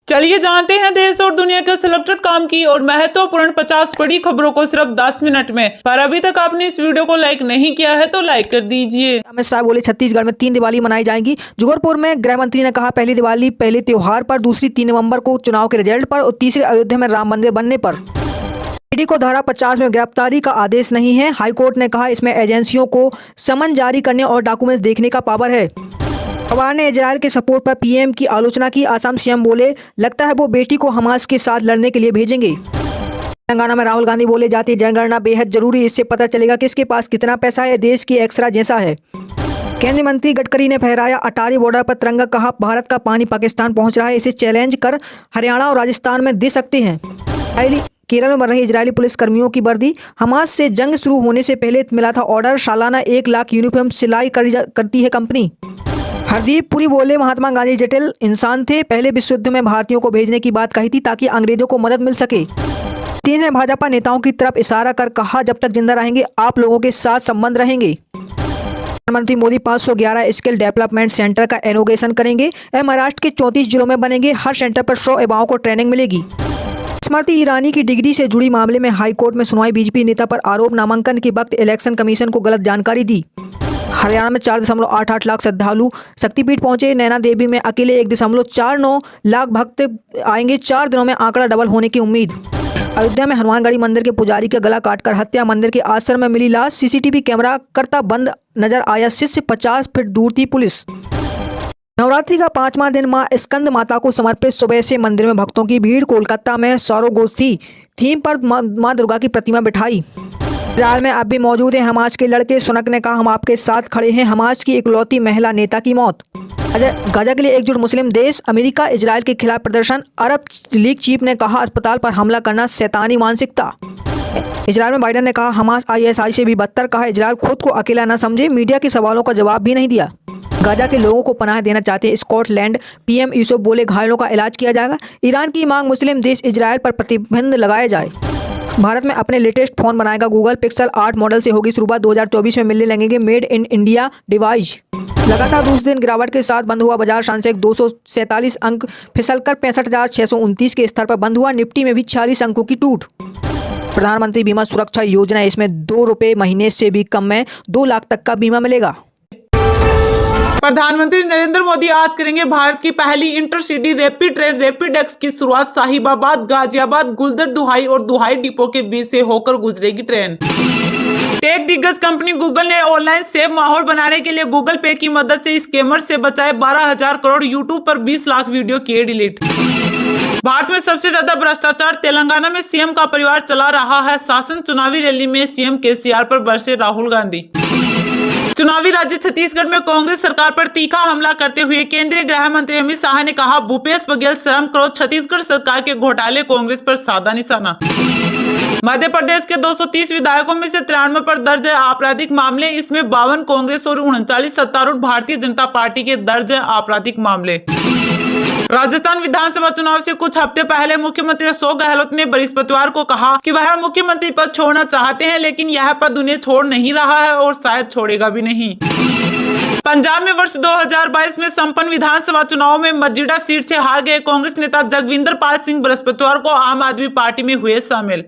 चलिए जानते हैं देश और दुनिया के सिलेक्टेड काम की और महत्वपूर्ण 50 बड़ी खबरों को सिर्फ 10 मिनट में। पर अभी तक आपने इस वीडियो को लाइक नहीं किया है तो लाइक कर दीजिए। अमित शाह बोले छत्तीसगढ़ में 3 दिवाली मनाई जाएंगी। जूगरपुर में गृह मंत्री ने कहा पहली दिवाली पहले त्योहार पर, दूसरी 3 नवंबर को चुनाव के रिजल्ट पर और तीसरी अयोध्या में राम मंदिर बनने पर। ईडी को धारा 50 में गिरफ्तारी का आदेश नहीं है। हाईकोर्ट ने कहा इसमें एजेंसियों को समन जारी करने और डॉक्यूमेंट्स देखने का पावर है। पवार ने इजरायल के सपोर्ट पर पीएम की आलोचना की। असम सीएम बोले लगता है वो बेटी को हमास के साथ लड़ने के लिए भेजेंगे। तेलंगाना में राहुल गांधी बोले जातीय जनगणना बेहद जरूरी, इससे पता चलेगा किसके पास कितना पैसा है, देश की एक्सरा जैसा है। केंद्रीय मंत्री गडकरी ने फहराया अटारी बॉर्डर पर तिरंगा, कहा भारत का पानी पाकिस्तान पहुंच रहा है, इसे चैलेंज कर हरियाणा और राजस्थान में दे सकते हैं। केरल में मर रही इजरायली पुलिस कर्मियों की वर्दी, हमास से जंग शुरू होने से पहले मिला था ऑर्डर, सालाना 1 लाख यूनिफॉर्म सिलाई करती है कंपनी। हरदीप पुरी बोले महात्मा गांधी जटिल इंसान थे, पहले विश्व युद्ध में भारतीयों को भेजने की बात कही थी ताकि अंग्रेजों को मदद मिल सके। तीन ने भाजपा नेताओं की तरफ इशारा कर कहा जब तक जिंदा रहेंगे आप लोगों के साथ संबंध रहेंगे। प्रधानमंत्री मोदी 511 स्किल डेवलपमेंट सेंटर का इनॉग्रेशन करेंगे। महाराष्ट्र के 34 जिलों में बनेंगे, हर सेंटर पर 100 युवाओं को ट्रेनिंग मिलेगी। स्मृति ईरानी की डिग्री से जुड़ी मामले में हाईकोर्ट में सुनवाई, बीजेपी नेता पर आरोप, नामांकन के वक्त इलेक्शन कमीशन को गलत जानकारी दी। हरियाणा में 4.88 लाख श्रद्धालु शक्तिपीठ पहुंचे। नैना देवी में अकेले 1.49 लाख भक्त आएंगे, 4 दिनों में आंकड़ा डबल होने की उम्मीद। अयोध्या में हनुमानगढ़ी मंदिर के पुजारी का गला काटकर हत्या, मंदिर के आश्रम में मिली लाश, सीसीटीवी कैमरा करता बंद नजर आया शिष्य, 50 फीट दूर थी पुलिस। नवरात्रि का 5वां दिन मां स्कंद माता को समर्पित, सुबह से मंदिर में भक्तों की भीड़। कोलकाता में सौरोगोस्थी थीम पर मां दुर्गा की प्रतिमा बिठाई। इजरायल में अब भी मौजूद हैं हमास के लड़के, सुनक ने कहा हम आपके साथ खड़े हैं। हमास की इकलौती महिला नेता की मौत। गाजा के लिए एकजुट मुस्लिम देश, अमेरिका इजरायल के खिलाफ प्रदर्शन। अरब लीग चीफ ने कहा अस्पताल पर हमला करना शैतानी मानसिकता। इजरायल में बाइडन ने कहा हमास आईएसआई से भी बदतर, कहा इजरायल खुद को अकेला न समझे, मीडिया के सवालों का जवाब भी नहीं दिया। गाजा के लोगों को पनाह देना चाहते हैं स्कॉटलैंड, पीएम यूसुफ बोले घायलों का इलाज किया जाएगा। ईरान की मांग मुस्लिम देश इजरायल पर प्रतिबंध लगाया जाए। भारत में अपने लेटेस्ट फोन बनाएगा गूगल, पिक्सल 8 मॉडल से होगी शुरुआत, 2024 में मिलने लगेंगे मेड इन इंडिया डिवाइस। लगातार दूसरे दिन गिरावट के साथ बंद हुआ बाजार, सेंसेक्स 247 अंक फिसलकर 65,629 के स्तर पर बंद हुआ। निफ्टी में भी 46 अंकों की टूट। प्रधानमंत्री बीमा सुरक्षा योजना, इसमें ₹2 महीने से भी कम में 2 लाख तक का बीमा मिलेगा। प्रधानमंत्री नरेंद्र मोदी आज करेंगे भारत की पहली intercity rapid train rapid x की शुरुआत। साहिबाबाद, गाजियाबाद, गुलदर, दुहाई और दुहाई डिपो के बीच से होकर गुजरेगी ट्रेन। टेक दिग्गज कंपनी गूगल ने ऑनलाइन सेफ माहौल बनाने के लिए गूगल पे की मदद से स्कैमर से बचाए 12,000 करोड़। यूट्यूब पर 20 लाख वीडियो किए डिलीट। भारत में सबसे ज्यादा भ्रष्टाचार, तेलंगाना में सीएम का परिवार चला रहा है शासन। चुनावी रैली में सीएम केसीआर पर बरसे राहुल गांधी। चुनावी राज्य छत्तीसगढ़ में कांग्रेस सरकार पर तीखा हमला करते हुए केंद्रीय गृह मंत्री अमित शाह ने कहा भूपेश बघेल शर्म करो, छत्तीसगढ़ सरकार के घोटाले कांग्रेस पर साधा निशाना। मध्य प्रदेश के 230 विधायकों में से 93 पर दर्ज है आपराधिक मामले, इसमें 52 कांग्रेस और 39 सत्तारूढ़ भारतीय जनता पार्टी के दर्ज है आपराधिक मामले। राजस्थान विधानसभा चुनाव से कुछ हफ्ते पहले मुख्यमंत्री अशोक गहलोत ने बृहस्पतिवार को कहा कि वह मुख्यमंत्री पद छोड़ना चाहते हैं, लेकिन यह पद उन्हें छोड़ नहीं रहा है और शायद छोड़ेगा भी नहीं। पंजाब में वर्ष 2022 में संपन्न विधानसभा चुनाव में मजीठा सीट से हार गए कांग्रेस नेता जगविंदर पाल सिंह बृहस्पतिवार को आम आदमी पार्टी में हुए शामिल।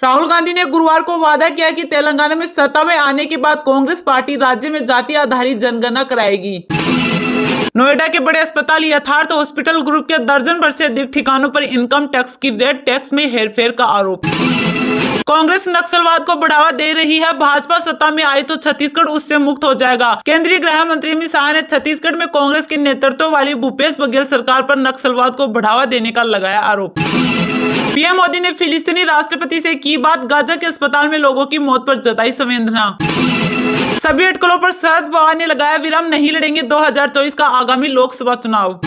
राहुल गांधी ने गुरुवार को वादा किया कि तेलंगाना में सत्ता में आने के बाद कांग्रेस पार्टी राज्य में जाति आधारित जनगणना कराएगी। नोएडा के बड़े अस्पताल यथार्थ हॉस्पिटल ग्रुप के दर्जन भर से अधिक ठिकानों पर इनकम टैक्स की रेट टैक्स में हेरफेर का आरोप। कांग्रेस नक्सलवाद को बढ़ावा दे रही है, भाजपा सत्ता में आई तो छत्तीसगढ़ उससे मुक्त हो जाएगा। केंद्रीय गृह मंत्री अमित शाह ने छत्तीसगढ़ में कांग्रेस के नेतृत्व वाली भूपेश बघेल सरकार पर नक्सलवाद को बढ़ावा देने का लगाया आरोप। पीएम मोदी ने फिलिस्तीनी राष्ट्रपति से की बात, गाजा के अस्पताल में लोगों की मौत पर जताई संवेदना। सभी अटकलों पर शरद पवार ने लगाया विराम, नहीं लड़ेंगे 2024 का आगामी लोकसभा चुनाव।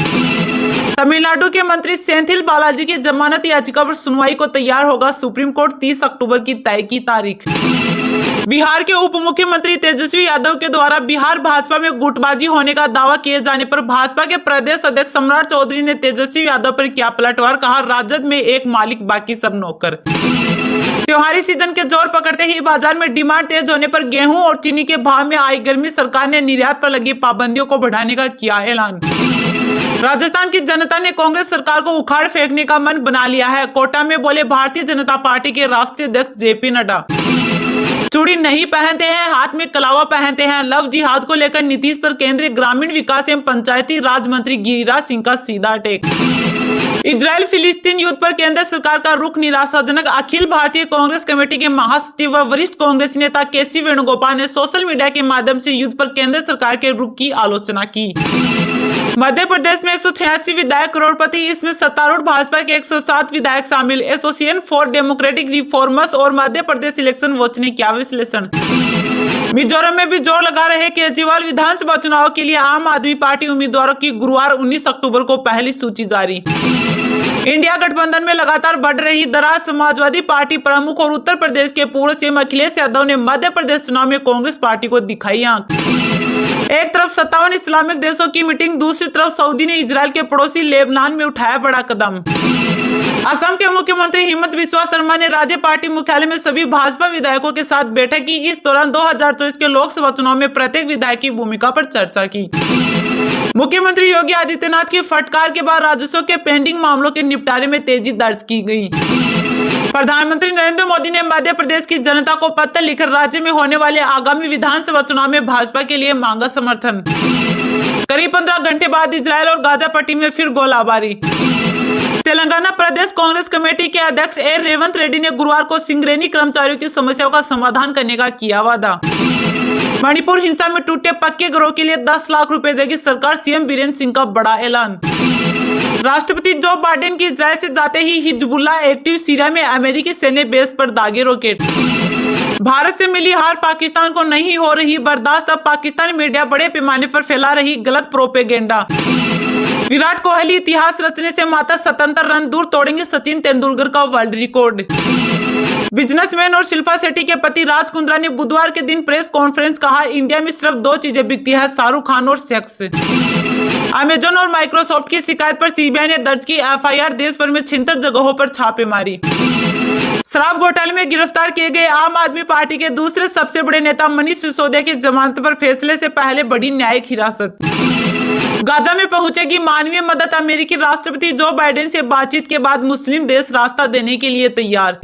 तमिलनाडु के मंत्री सेंथिल बालाजी की जमानत याचिका पर सुनवाई को तैयार होगा सुप्रीम कोर्ट, 30 अक्टूबर की तय की तारीख। बिहार के उप मुख्यमंत्री तेजस्वी यादव के द्वारा बिहार भाजपा में गुटबाजी होने का दावा किए जाने पर भाजपा के प्रदेश अध्यक्ष सम्राट चौधरी ने तेजस्वी यादव पर किया पलटवार, कहा राजद में एक मालिक बाकी सब नौकर। त्योहारी सीजन के जोर पकड़ते ही बाजार में डिमांड तेज होने पर गेहूं और चीनी के भाव में आई गर्मी, सरकार ने निर्यात पर लगी पाबंदियों को बढ़ाने का किया ऐलान। राजस्थान की जनता ने कांग्रेस सरकार को उखाड़ फेंकने का मन बना लिया है। कोटा में बोले भारतीय जनता पार्टी के राष्ट्रीय अध्यक्ष जेपी नड्डा। चूड़ी नहीं पहनते हैं, हाथ में कलावा पहनते हैं। लव जिहाद को लेकर नीतीश पर केंद्रीय ग्रामीण विकास एवं पंचायती राज मंत्री गिरिराज सिंह का सीधा अटैक। इजराइल फिलिस्तीन युद्ध पर केंद्र सरकार का रुख निराशाजनक। अखिल भारतीय कांग्रेस कमेटी के महासचिव व वरिष्ठ कांग्रेस नेता केसी वेणुगोपाल ने सोशल मीडिया के माध्यम से युद्ध पर केंद्र सरकार के रुख की आलोचना की। मध्य प्रदेश में 186 विधायक करोड़पति, इसमें सत्तारूढ़ भाजपा के 107 विधायक शामिल। एसोसिएशन फॉर डेमोक्रेटिक रिफॉर्म्स और मध्य प्रदेश इलेक्शन वॉच ने किया विश्लेषण। मिजोरम में भी जोर लगा रहे केजरीवाल। विधानसभा चुनाव के लिए आम आदमी पार्टी उम्मीदवारों की गुरुवार 19 अक्टूबर को पहली सूची जारी। इंडिया गठबंधन में लगातार बढ़ रही दरार। समाजवादी पार्टी प्रमुख और उत्तर प्रदेश के पूर्व सीएम अखिलेश यादव ने मध्य प्रदेश चुनाव में कांग्रेस पार्टी को दिखाई आंख। एक तरफ 57 इस्लामिक देशों की मीटिंग, दूसरी तरफ सऊदी ने इजराइल के पड़ोसी लेबनान में उठाया बड़ा कदम। असम के मुख्यमंत्री हिमंत बिस्वा शर्मा ने राज्य पार्टी मुख्यालय में सभी भाजपा विधायकों के साथ बैठक की। इस दौरान 2024 के लोकसभा चुनाव में प्रत्येक विधायक की भूमिका पर चर्चा की। मुख्यमंत्री योगी आदित्यनाथ की फटकार के बाद राजस्व के पेंडिंग मामलों के निपटारे में तेजी दर्ज की गई। प्रधानमंत्री नरेंद्र मोदी ने मध्य प्रदेश की जनता को पत्र लिखकर राज्य में होने वाले आगामी विधानसभा चुनाव में भाजपा के लिए मांगा समर्थन। करीब 15 घंटे बाद इजराइल और गाजा पट्टी में फिर गोलाबारी। तेलंगाना प्रदेश कांग्रेस कमेटी के अध्यक्ष ए रेवंत रेड्डी ने गुरुवार को सिंगरेनी कर्मचारियों की समस्याओं का समाधान करने का किया वादा। मणिपुर हिंसा में टूटे पक्के घरों के लिए 10 लाख रुपए देगी सरकार, सीएम बीरेंद्र सिंह का बड़ा ऐलान। राष्ट्रपति जो बाइडेन की इजराइल से जाते ही हिजबुल्लाह एक्टिव सीरिया में अमेरिकी सैन्य बेस पर दागे रॉकेट। भारत से मिली हार पाकिस्तान को नहीं हो रही बर्दाश्त। अब पाकिस्तानी मीडिया बड़े पैमाने पर फैला रही गलत प्रोपेगेंडा। विराट कोहली इतिहास रचने से मात्र 77 रन दूर, तोड़ेंगे सचिन तेंदुलकर का वर्ल्ड रिकॉर्ड। बिजनेसमैन और शिल्पा शेट्टी के पति राज कुंद्रा ने बुधवार के दिन प्रेस कॉन्फ्रेंस कहा, इंडिया में सिर्फ 2 चीजें बिकती है, शाहरुख खान और सेक्स। अमेजन और माइक्रोसॉफ्ट की शिकायत पर सीबीआई ने दर्ज की एफआईआर। देश भर में 76 जगहों पर छापेमारी। शराब घोटाले में गिरफ्तार किए गए आम आदमी पार्टी के दूसरे सबसे बड़े नेता मनीष सिसोदिया की जमानत पर फैसले से पहले बड़ी न्यायिक हिरासत। गाजा में पहुंचेगी मानवीय मदद। अमेरिकी राष्ट्रपति जो बाइडेन से बातचीत के बाद मुस्लिम देश रास्ता देने के लिए तैयार।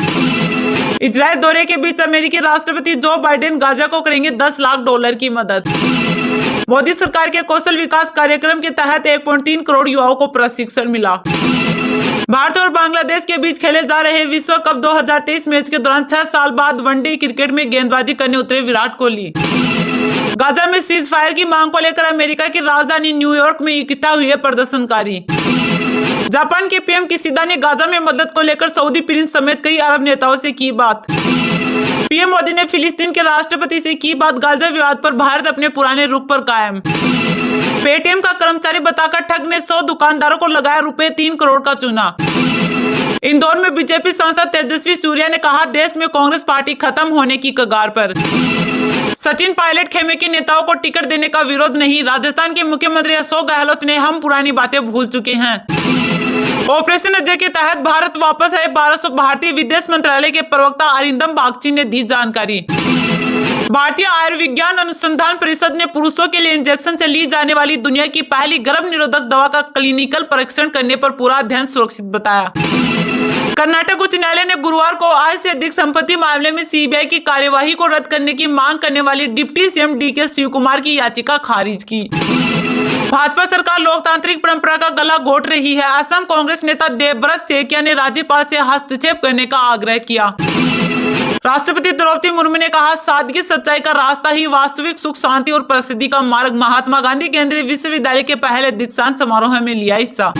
इजराइल दौरे के बीच अमेरिकी राष्ट्रपति जो बाइडेन गाजा को करेंगे $10 लाख की मदद। मोदी सरकार के कौशल विकास कार्यक्रम के तहत 1.3 करोड़ युवाओं को प्रशिक्षण मिला। भारत और बांग्लादेश के बीच खेले जा रहे विश्व कप 2023 मैच के दौरान 6 साल बाद वनडे क्रिकेट में गेंदबाजी करने उतरे विराट कोहली। गाजा में सीज फायर की मांग को लेकर अमेरिका की राजधानी न्यूयॉर्क में इकट्ठा हुए प्रदर्शनकारी। जापान के पीएम किशिदा ने गाजा में मदद को लेकर सऊदी प्रिंस समेत कई अरब नेताओं से की बात। पीएम मोदी ने फिलिस्तीन के राष्ट्रपति से की बात। गाजा विवाद पर भारत अपने पुराने रुख पर कायम। पेटीएम का कर्मचारी बताकर ठग ने 100 दुकानदारों को लगाया ₹3 करोड़ का चूना। इंदौर में बीजेपी सांसद तेजस्वी सूर्या ने कहा, देश में कांग्रेस पार्टी खत्म होने की कगार पर। सचिन पायलट खेमे के नेताओं को टिकट देने का विरोध नहीं। राजस्थान के मुख्यमंत्री अशोक गहलोत ने हम पुरानी बातें भूल चुके हैं। ऑपरेशन अजय के तहत भारत वापस आए 1200। भारतीय विदेश मंत्रालय के प्रवक्ता अरिंदम बागची ने दी जानकारी। भारतीय आयुर्विज्ञान अनुसंधान परिषद ने पुरुषों के लिए इंजेक्शन से ली जाने वाली दुनिया की पहली गर्भ निरोधक दवा का क्लिनिकल परीक्षण करने पर पूरा अध्ययन सुरक्षित बताया। कर्नाटक उच्च न्यायालय ने गुरुवार को आय से अधिक संपत्ति मामले में सीबीआई की कार्यवाही को रद्द करने की मांग करने वाली डिप्टी सीएम डीके शिवकुमार की याचिका खारिज की। भाजपा सरकार लोकतांत्रिक परंपरा का गला घोट रही है। असम कांग्रेस नेता देवव्रत सैकिया ने राज्यपाल से हस्तक्षेप करने का आग्रह किया। राष्ट्रपति द्रौपदी मुर्मू ने कहा, सादगी सच्चाई का रास्ता ही वास्तविक सुख शांति और प्रसिद्धि का मार्ग। महात्मा गांधी केंद्रीय विश्वविद्यालय के पहले दीक्षांत समारोह में लिया हिस्सा।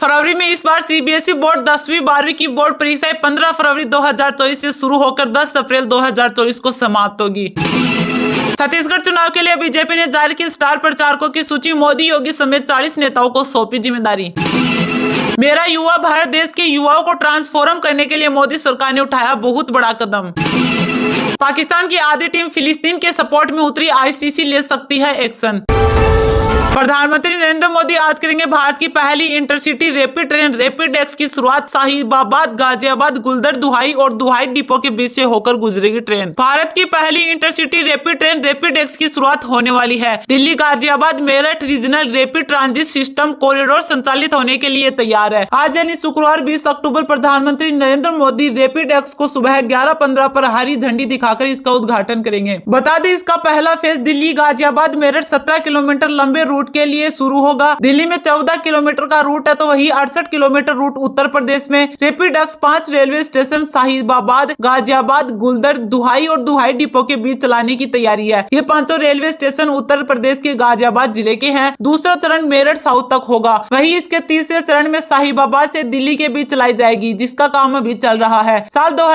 फरवरी में इस बार सीबीएसई बोर्ड 10वीं 12वीं की बोर्ड परीक्षाएं 15 फरवरी 2024 से शुरू होकर 10 अप्रैल 2024 को समाप्त होगी। छत्तीसगढ़ चुनाव के लिए बीजेपी ने जारी की स्टार प्रचारकों की सूची। मोदी योगी समेत 40 नेताओं को सौंपी जिम्मेदारी। मेरा युवा भारत, देश के युवाओं को ट्रांसफॉर्म करने के लिए मोदी सरकार ने उठाया बहुत बड़ा कदम। पाकिस्तान की आधी टीम फिलिस्तीन के सपोर्ट में उतरी, आईसीसी ले सकती है एक्शन। प्रधानमंत्री नरेंद्र मोदी आज करेंगे भारत की पहली intercity rapid train rapid x की शुरुआत। साहिबाबाद, गाजियाबाद, गुलदर, दुहाई और दुहाई डिपो के बीच से होकर गुजरेगी ट्रेन। भारत की पहली intercity rapid train rapid x की शुरुआत होने वाली है। Delhi, Ghaziabad, Meerut regional rapid transit system corridor संचालित होने के लिए तैयार है। आज यानी शुक्रवार 20 अक्टूबर प्रधानमंत्री नरेंद्र मोदी रैपिड एक्स को सुबह 11:15 पर हरी झंडी दिखाकर इसका उद्घाटन करेंगे। बता दें, इसका पहला फेज दिल्ली, गाजियाबाद, मेरठ 17 किलोमीटर लंबे रूट के लिए शुरू होगा। दिल्ली में 14 किलोमीटर का रूट है तो वही 68 किलोमीटर रूट उत्तर प्रदेश में। Rapid X 5 railway station Sahibabad, Ghaziabad, Guldhar, Duhai और दुहाई डिपो के बीच चलाने की तैयारी है। ये पांचों रेलवे स्टेशन उत्तर प्रदेश के गाजियाबाद जिले के हैं। दूसरा चरण मेरठ साउथ तक होगा। वही इसके तीसरे चरण में साहिबाबाद से दिल्ली के बीच चलाई जाएगी, जिसका काम अभी चल रहा है। साल 2000